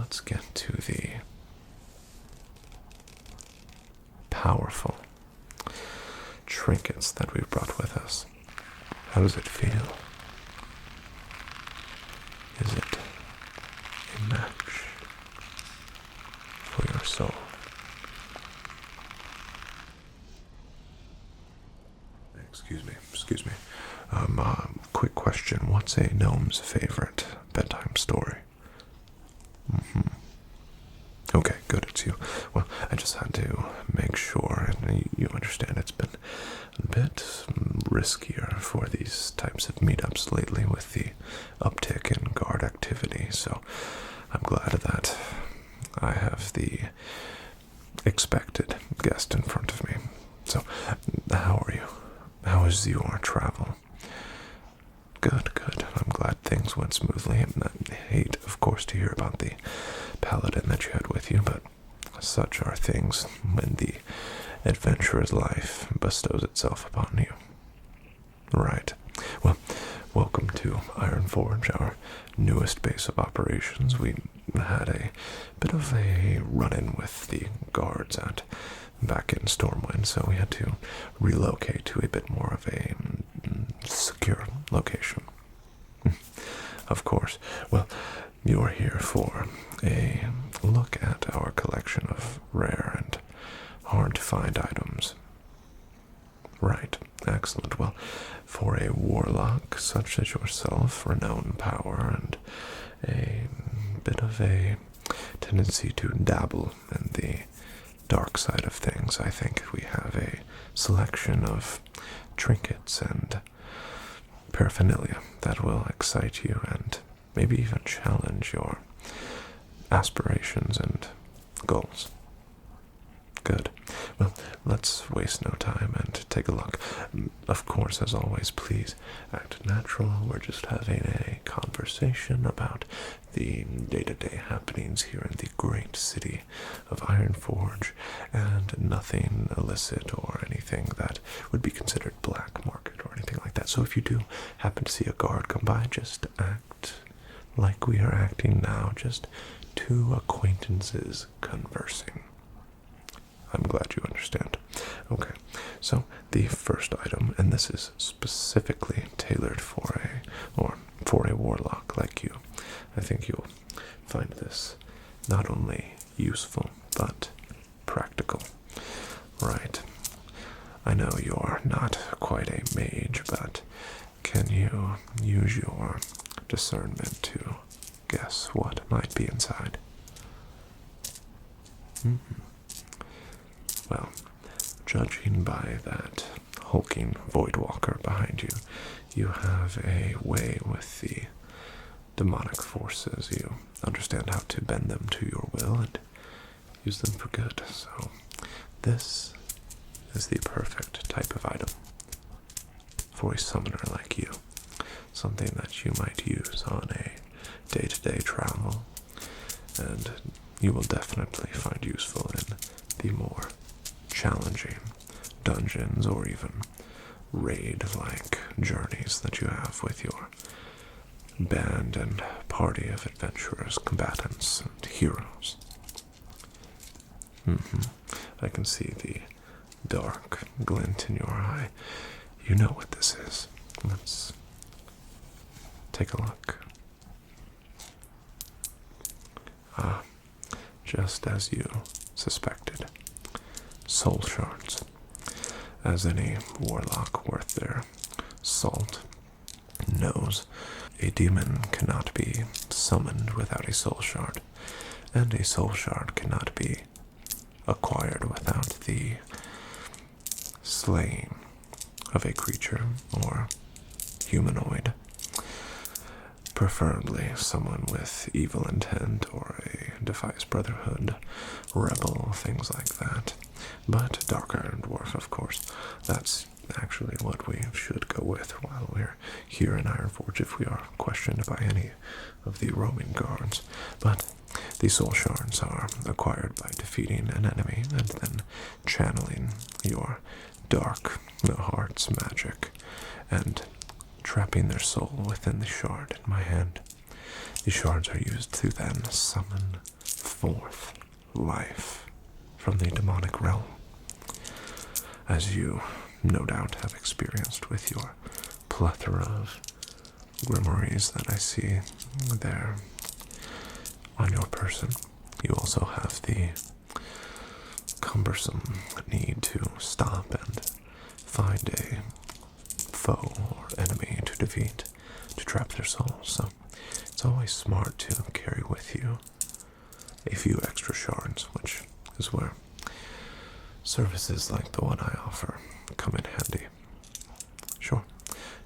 let's get to the powerful trinkets that we've brought with us. How does it feel? Is it a match for your soul? Excuse me. Quick question. What's a gnome's favorite bedtime story? Okay, good, it's you. Well, I just had to make sure, and you understand it's been a bit riskier for these types of meetups lately with the uptick in guard activity, so I'm glad that I have the expected guest in front of me. So, how are you? How is your travel? Good. I'm glad things went smoothly. I hate, of course, to hear about the paladin that you had with you, but such are things when the adventurer's life bestows itself upon you. Right. Well, welcome to Ironforge, our newest base of operations. We had a bit of a run-in with the guards back in Stormwind, so we had to relocate to a bit more of a secure location. Of course. Well, you're here for a look at our collection of rare and hard-to-find items. Right. Excellent. Well, for a warlock such as yourself, renowned power and a bit of a tendency to dabble in the dark side of things, I think we have a selection of trinkets and paraphernalia that will excite you and maybe even challenge your aspirations and goals. Good. Well, let's waste no time and take a look. Of course, as always, please act natural. We're just having a conversation about the day-to-day happenings here in the great city of Ironforge, and nothing illicit or anything that would be considered black market or anything like that. So if you do happen to see a guard come by, just act like we are acting now, just two acquaintances conversing. I'm glad you understand. Okay, so the first item, and this is specifically tailored for a warlock like you. I think you'll find this not only useful, but practical. Right. I know you're not quite a mage, but can you use your discernment to guess what might be inside? Well, judging by that hulking Voidwalker behind you, you have a way with the demonic forces. You understand how to bend them to your will and use them for good. So this is the perfect type of item for a summoner like you. Something that you might use on a day-to-day travel, and you will definitely find useful in the more challenging dungeons or even raid-like journeys that you have with your band and party of adventurers, combatants, and heroes. I can see the dark glint in your eye. You know what this is. Let's take a look. Just as you suspected. Soul shards. As any warlock worth their salt knows, a demon cannot be summoned without a soul shard, and a soul shard cannot be acquired without the slaying of a creature or humanoid, preferably someone with evil intent or a defies brotherhood, rebel, things like that. But Dark Iron Dwarf, of course, that's actually what we should go with while we're here in Ironforge if we are questioned by any of the roaming guards. But the soul shards are acquired by defeating an enemy and then channeling your dark heart's magic and trapping their soul within the shard in my hand. The shards are used to then summon forth life from the demonic realm, as you no doubt have experienced with your plethora of grimoires that I see there on your person. You also have the cumbersome need to stop and find a foe or enemy to defeat, to trap their souls. So it's always smart to carry with you a few extra shards, which is where services like the one I offer come in handy. Sure,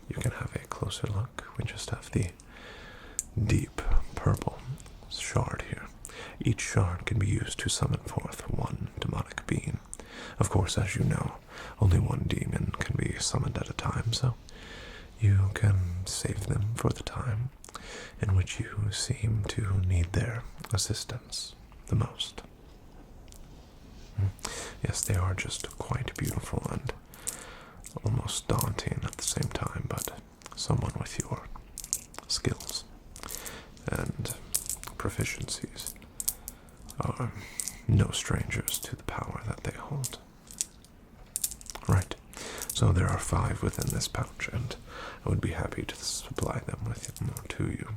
you can have a closer look. We just have the deep purple shard here. Each shard can be used to summon forth one demonic being. Of course, as you know, only one demon can be summoned at a time, so you can save them for the time in which you seem to need their assistance the most. Yes, they are just quite beautiful and almost daunting at the same time, but someone with your skills and proficiencies are no strangers to the power that they hold. Right, so there are 5 within this pouch, and I would be happy to supply them with more to you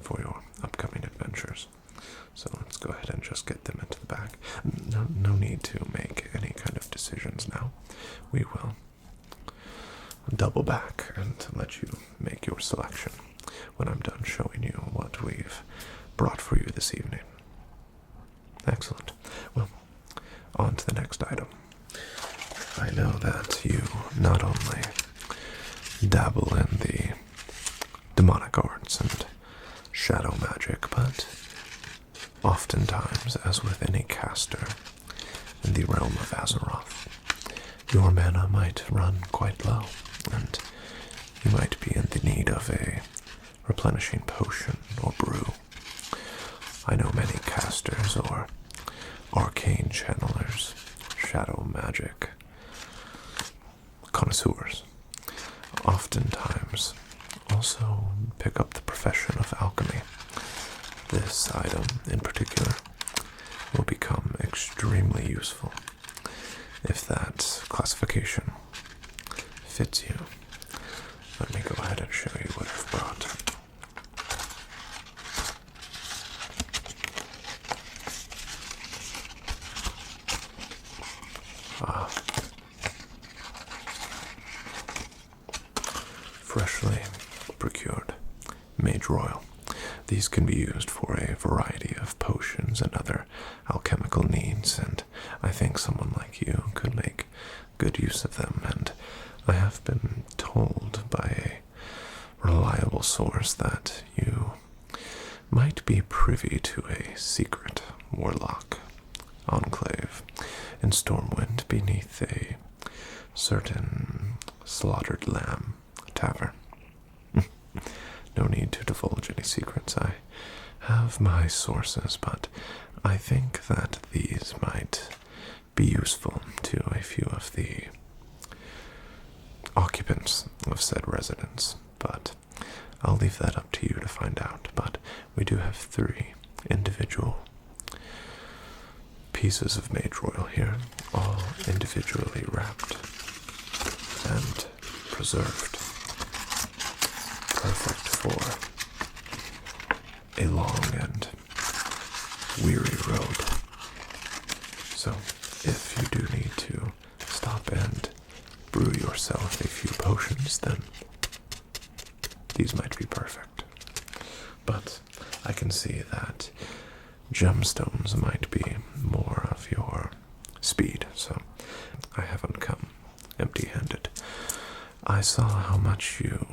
for your upcoming adventures. So let's go ahead and just get them into the bag. No need to make any kind of decisions now. We will double back and let you make your selection when I'm done showing you what we've brought for you this evening. Excellent. Well, on to the next item. I know that you not only dabble in the demonic arts and shadow magic, but oftentimes, as with any caster in the realm of Azeroth, your mana might run quite low, and you might be in the need of a replenishing potion or brew. I know many casters or arcane channelers, shadow magic connoisseurs, oftentimes also pick up the profession of alchemy. This item in particular will become extremely useful if that classification fits you. Let me go ahead and show you what I've brought. Freshly procured Mage Royal. These can be used for a variety of potions and other alchemical needs, and I think someone like you could make good use of them, and I have been told by a reliable source that you might be privy to a secret warlock enclave in Stormwind beneath a certain slaughtered lamb tavern. No need to divulge any secrets. I have my sources, but I think that these might be useful to a few of the occupants of said residence, but I'll leave that up to you to find out. But we do have 3 individual pieces of Mage Royal here, all individually wrapped and preserved, perfect for a long and weary road. So if you do need to stop and brew yourself a few potions, then these might be perfect. But I can see that gemstones might be more of your speed, so I haven't come empty-handed. I saw how much you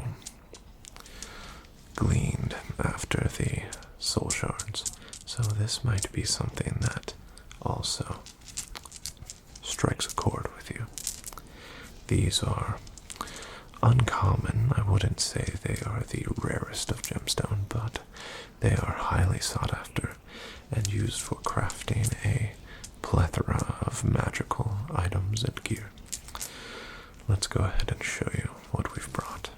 gleaned after the soul shards, so this might be something that also strikes a chord with you. These are uncommon. I wouldn't say they are the rarest of gemstone, but they are highly sought after and used for crafting a plethora of magical items and gear. Let's go ahead and show you what we've brought.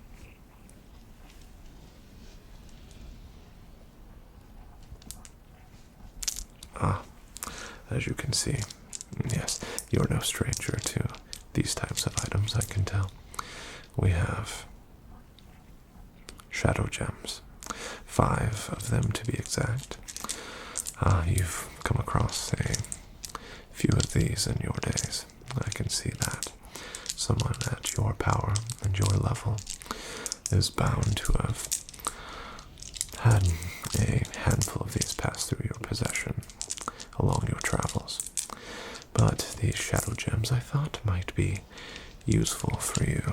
As you can see, yes, you're no stranger to these types of items, I can tell. We have shadow gems, 5 of them to be exact. You've come across a few of these in your days. I can see that. Someone at your power and your level is bound to have had a handful of these pass through your possession along your travels. But these shadow gems I thought might be useful for you,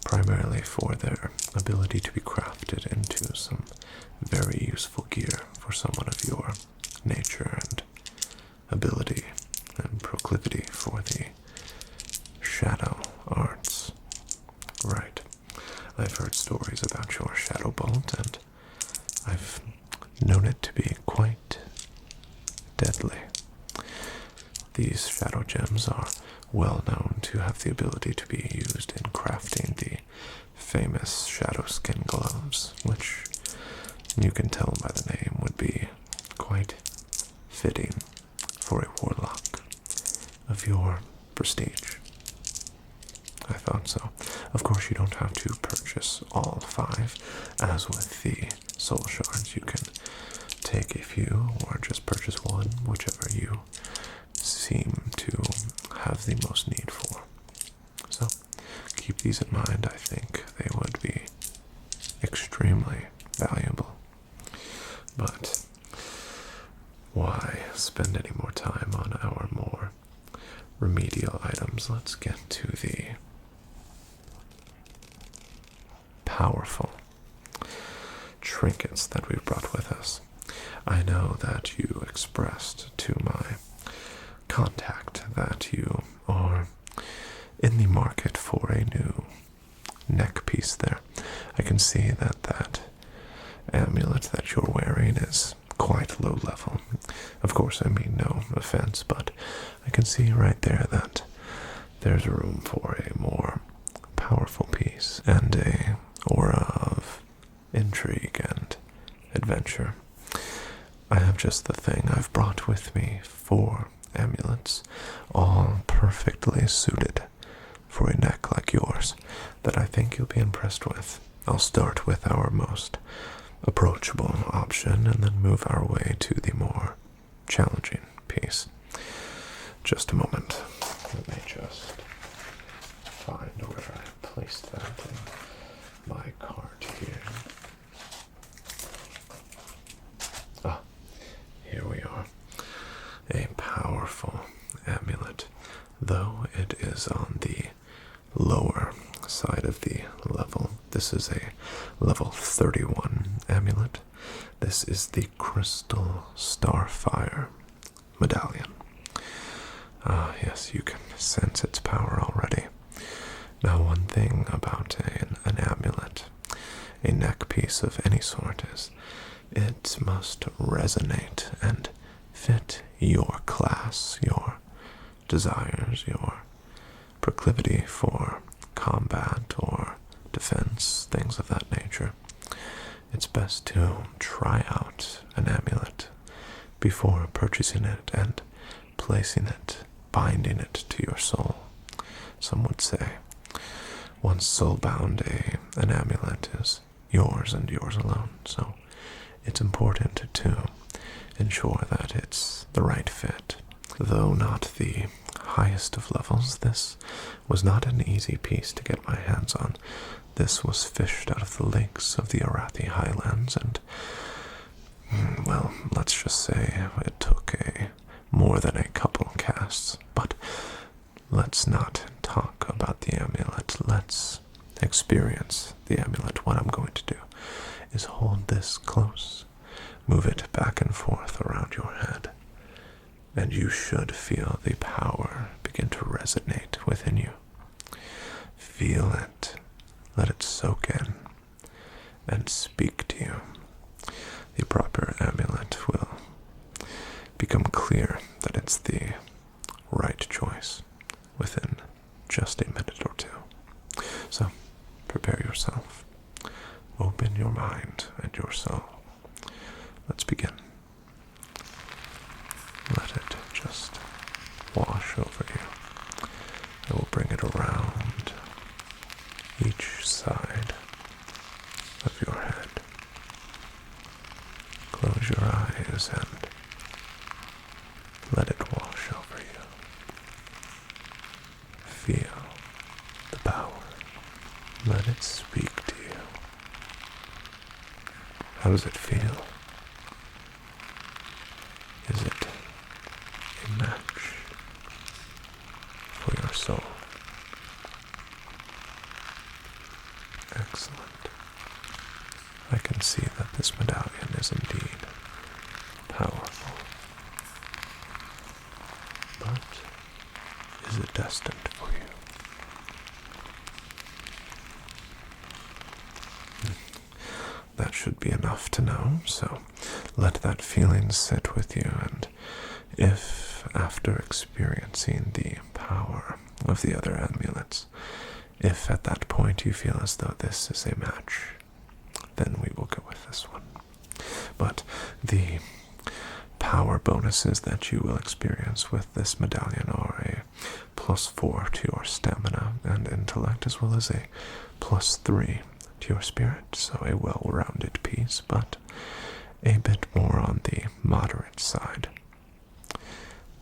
primarily for their ability to be crafted into some very useful gear for someone of your nature and ability and proclivity for the shadow arts. Right. I've heard stories about your shadow bolt, and I've known it to be quite deadly. These shadow gems are well known to have the ability to be used in crafting the famous shadow skin gloves, which you can tell by the name would be quite fitting for a warlock of your prestige. I thought so. Of course, you don't have to purchase all 5. As with the soul shards, you can take a few or just purchase one, whichever you seem to have the most need for. So, keep these in mind. I think they would be extremely valuable. But why spend any more time on our more remedial items? Let's get to the powerful trinkets that we've brought with us. I know that you expressed to my contact that you are in the market for a new neck piece there. I can see that that amulet that you're wearing is quite low level. Of course, I mean no offense, but I can see right there that there's room for a more powerful piece and a aura of intrigue and adventure. I have just the thing I've brought with me, 4 amulets, all perfectly suited for a neck like yours, that I think you'll be impressed with. I'll start with our most approachable option and then move our way to the more challenging piece. Just a moment. Let me just find where I placed that in my cart here. Here we are. A powerful amulet, though it is on the lower side of the level. This is a level 31 amulet. This is the Crystal Starfire Medallion. Yes, you can sense its power already. Now, one thing about an amulet, a neck piece of any sort, is it must resonate and fit your class, your desires, your proclivity for combat or defense, things of that nature. It's best to try out an amulet before purchasing it and placing it, binding it to your soul. Some would say, once soul-bound, an amulet is yours and yours alone, so it's important to ensure that it's the right fit. Though not the highest of levels, this was not an easy piece to get my hands on. This was fished out of the lakes of the Arathi Highlands, and, well, let's just say it took more than a couple casts. But let's not talk about the amulet. Let's experience the amulet. What I'm going to do is hold this close, move it back and forth around your head, and you should feel the power begin to resonate within you. Feel it, let it soak in, and speak to you. The proper amulet will become clear that it's the right choice within just a minute or two. So, prepare yourself. Open your mind and your soul. Let's begin. it destined for you? That should be enough to know, so let that feeling sit with you, and if, after experiencing the power of the other amulets, if at that point you feel as though this is a match, then we will go with this one. But the power bonuses that you will experience with this medallion are a +4 to your stamina and intellect, as well as a +3 to your spirit, so a well-rounded piece, but a bit more on the moderate side.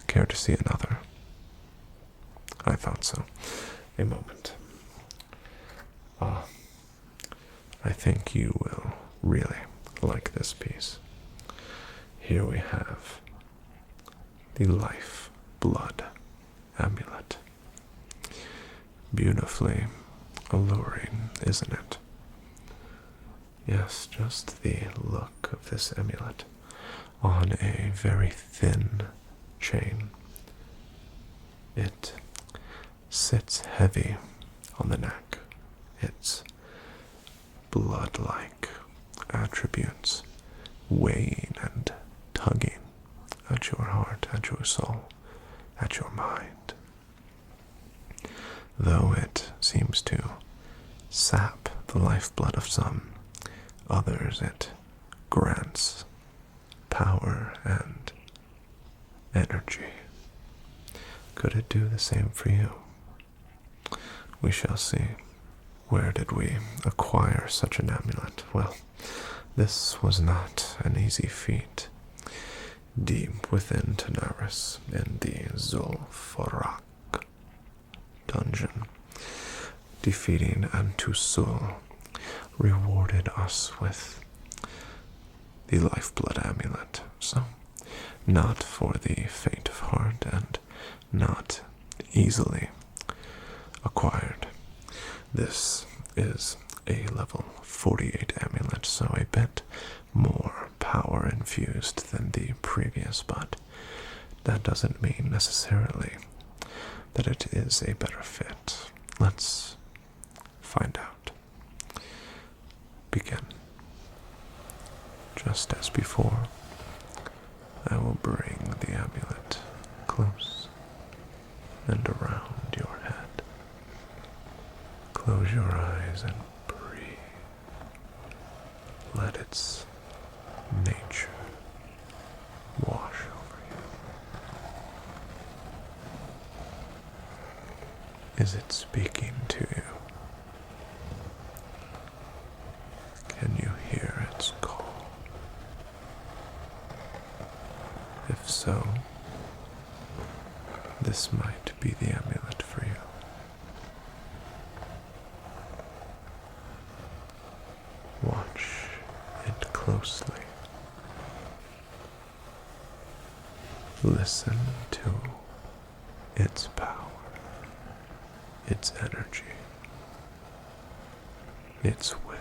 Care to see another? I thought so. A moment. I think you will really like this piece. Here we have the Life Blood Amulet. Beautifully alluring, isn't it? Yes, just the look of this amulet on a very thin chain. It sits heavy on the neck. Its blood-like attributes weighing and tugging at your heart, at your soul, at your mind. Though it seems to sap the lifeblood of some, others it grants power and energy. Could it do the same for you? We shall see. Where did we acquire such an amulet? Well, this was not an easy feat. Deep within Tanaris, in the Zul'Farrak dungeon, defeating Antusul rewarded us with the Lifeblood Amulet. So, not for the faint of heart and not easily acquired. This is a level 48 amulet, so a bit more power infused than the previous, but that doesn't mean necessarily that it is a better fit. Let's find out. Begin. Just as before, I will bring the amulet close and around your head. Close your eyes and breathe. Let its nature wash over you. Is it speaking to you? Can you hear its call? If so, this might be the amulet for you. Watch it closely. Listen to its power, its energy, its will.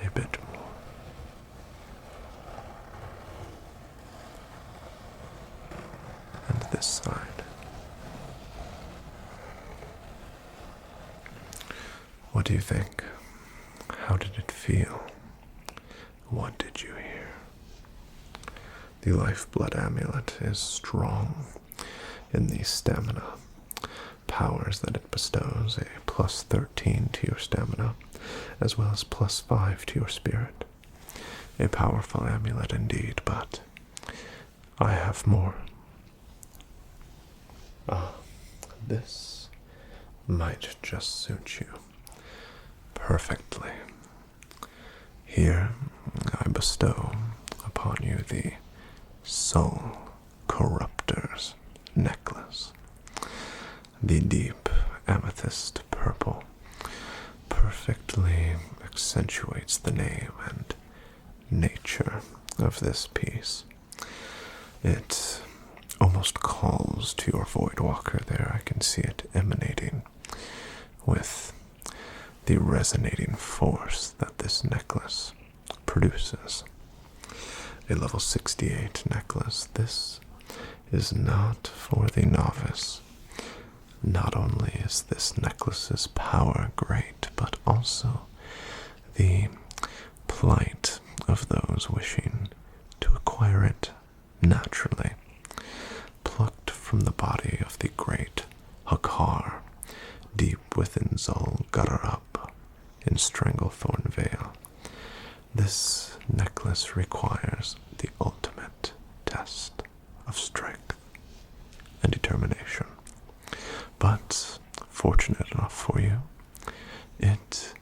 A bit more. And this side. What do you think? How did it feel? What did you hear? The Lifeblood Amulet is strong in the stamina powers that it bestows, a +13 to your stamina, as well as +5 to your spirit. A powerful amulet indeed, but I have more. This might just suit you perfectly. Here I bestow upon you the Soul Corruptor's necklace. The deep amethyst purple perfectly accentuates the name and nature of this piece. It almost calls to your Voidwalker there. I can see it emanating with the resonating force that this necklace produces. A level 68 necklace. This is not for the novice. Not only is this necklace's power great, but also the plight of those wishing to acquire it naturally, plucked from the body of the great Hakar, deep within Zul Gutterup in Stranglethorn Vale. This necklace requires the ultimate test of strength and determination. But, fortunate enough for you, it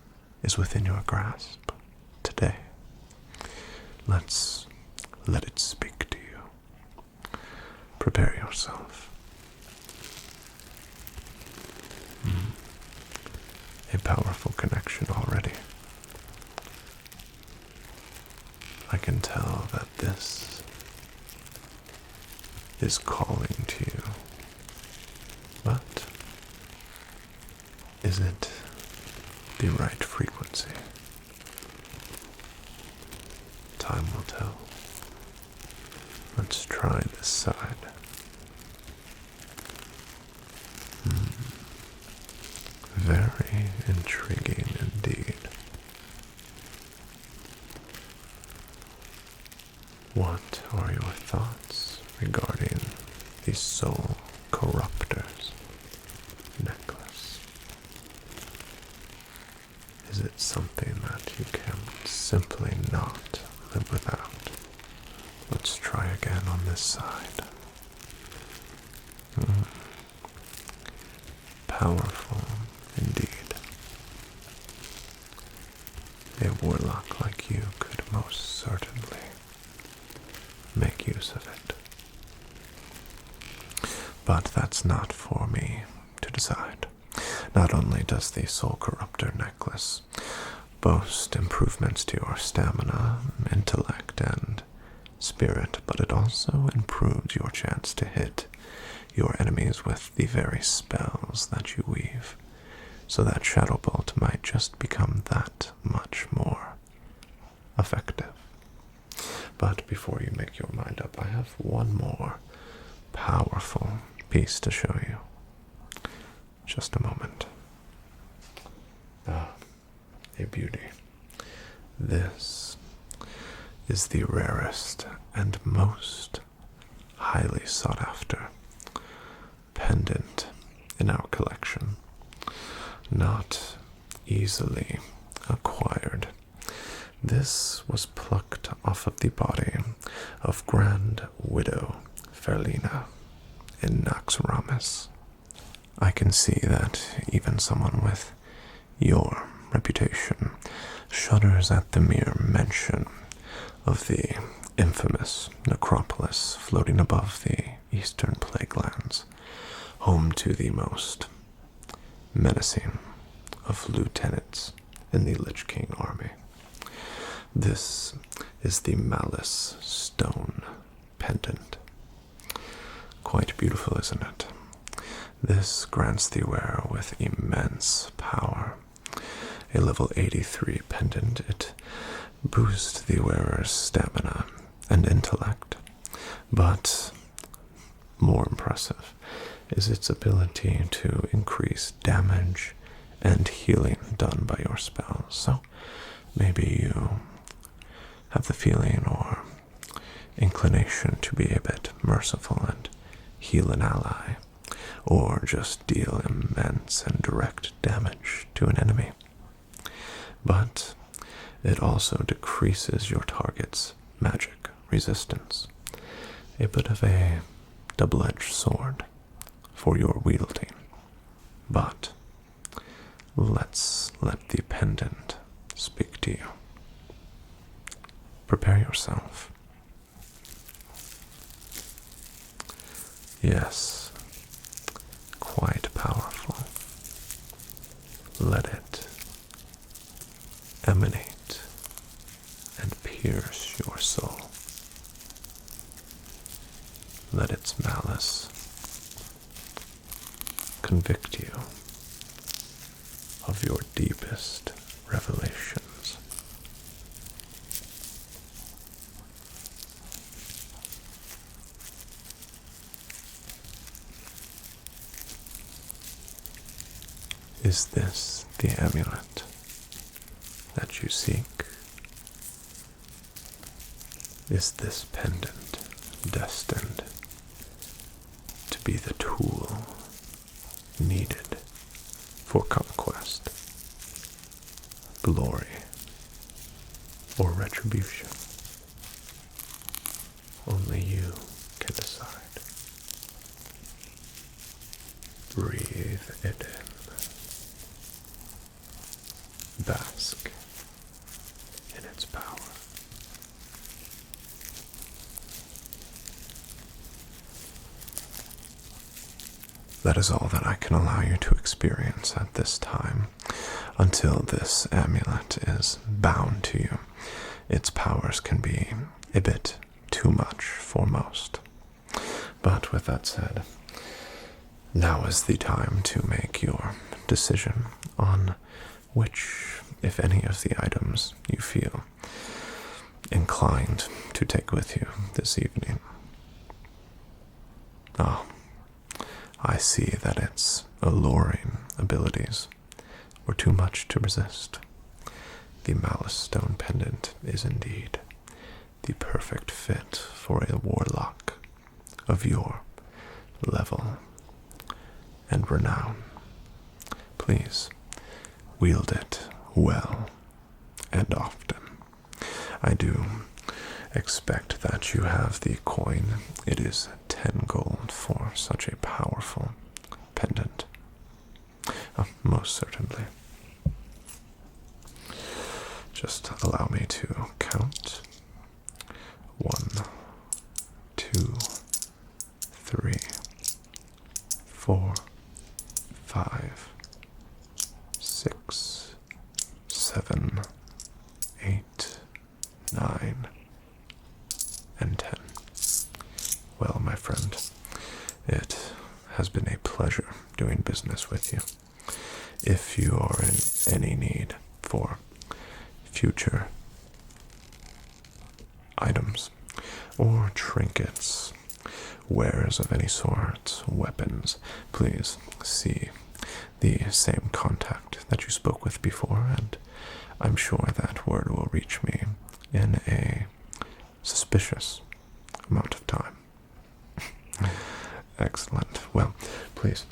is within your grasp today. Let's let it speak to you. Prepare yourself. A powerful connection already. I can tell that this is calling to you. But is it the right frequency? Time will tell. Let's try this side. Very intriguing indeed. What are your thoughts regarding the Soul Corruptor's necklace? Is it something that you can simply not live without? Let's try again on this side. Powerful indeed. A warlock like you could most certainly make use of it. But that's not for me to decide. Not only does the Soul Corruptor necklace boast improvements to your stamina, intellect, and spirit, but it also improves your chance to hit your enemies with the very spells that you weave, so that Shadow Bolt might just become that much more effective. But before you make your mind up, I have one more powerful piece to show you. Just a moment. A beauty. This is the rarest and most highly sought after pendant in our collection. Not easily acquired. This was plucked off of the body of Grand Widow Ferlina in Naxxramas. I can see that even someone with your reputation shudders at the mere mention of the infamous necropolis floating above the eastern plaguelands, home to the most menacing of lieutenants in the Lich King army. This is the Malice stone pendant. Quite beautiful, isn't it? This grants the wearer with immense power. A level 83 pendant, it boosts the wearer's stamina and intellect, but more impressive is its ability to increase damage and healing done by your spells. So maybe you have the feeling or inclination to be a bit merciful and heal an ally, or just deal immense and direct damage to an enemy. But it also decreases your target's magic resistance. A bit of a double-edged sword for your wielding. But let's let the pendant speak to you. Prepare yourself. Yes, quite powerful. Let it emanate and pierce your soul. Let its malice convict you of your deepest revelations. Is this the amulet that you seek? Is this pendant destined to be the tool needed for conquest, glory, or retribution? Only you can decide. Breathe it in. Bask in its power. That is all that I can allow you to experience at this time, until this amulet is bound to you. Its powers can be a bit too much for most. But with that said, now is the time to make your decision on which, if any, of the items you feel inclined to take with you this evening. Ah, I see that its alluring abilities were too much to resist. The Malice stone pendant is indeed the perfect fit for a warlock of your level and renown. Please wield it well and often. I do expect that you have the coin. It is 10 gold for such a powerful pendant. Most certainly. Just allow me to count. 1, 2, 3, 4, 5, 6, 7, 8, 9, and 10. Well, my friend, it has been a pleasure doing business with you. If you are in any need for future items or trinkets, wares of any sort, weapons, please see the same contact that you spoke with before, and I'm sure that word will reach me in a suspicious amount of time. Excellent. Well, please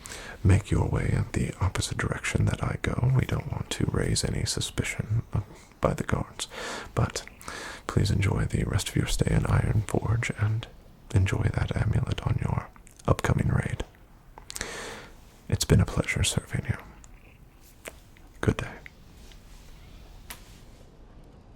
make your way in the opposite direction that I go. We don't want to raise any suspicion by the guards, but please enjoy the rest of your stay in Ironforge and enjoy that amulet on your upcoming raid. It's been a pleasure serving you. Good day.